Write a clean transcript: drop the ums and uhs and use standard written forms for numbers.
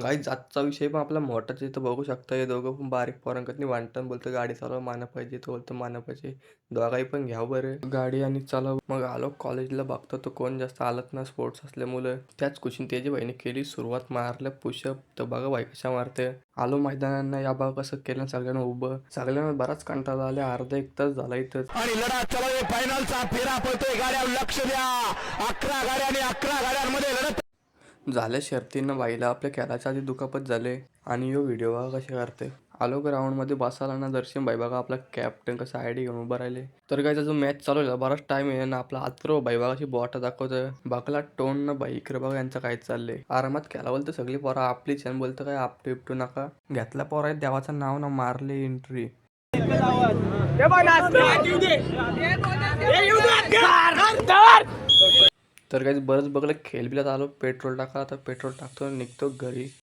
Guys आजचा विषय पण आपला मोठाच आहे. तर बघू शकता हे दोघं पण बारीक पोरांकडनी वाटतं बोलतं गाडी चालवा माना पाहिजे, तो बोलतो माना पाहिजे. दोघाही पण घ्याव बरं गाडी आणि चालव. मग आलो कॉलेजला, बघतो तो कोण जास्त आलत ना, स्पोर्ट्स असल्यामुळे त्याच खुशीन त्याची बहिणी केली सुरुवात, मारल्या पुशअप. तर बघा बाई कशा मारते. आलो मैदानांना, या बघा कसं केलं सगळ्यांना उभं. सगळ्यांना बराच कंटाळा आला, अर्धा एक तास झाला इथं. आणि लढा चालू आहे, फायनलचा फेरा पडतोय. गाड्या लक्ष द्या, 11 गाड्या आणि 11 गाड्यांमध्ये लढत झाल्या शर्तींना बाईला आपल्या खेळाच्या आधी दुखापत झाले. आणि यो व्हिडिओ बघा कसे करते. आलो ग्राउंडमध्ये बसायला ना, दर्शन बाई बघा आपला कॅप्टन कसं आयडी घेऊन उभं राहिले. तर काय जो मॅच चालू आहे बराच टाइम आहे ना, आपला आत्रो बाई बघा अशी बॉट दाखवतोय. बघला टोन ना बाई, इकडे बघा यांचं काय चाललंय. आरामात खेळा बोलतं, सगळी पोरा आपली छान बोलतं, काय आपटू इपटू नका. घेतला पोरा देवाचं नाव ना, मारले एंट्री. तर काही बरंच बघलं, खेळ बिलात आलो, पेट्रोल टाका. आता पेट्रोल टाकतो, निघतो घरी.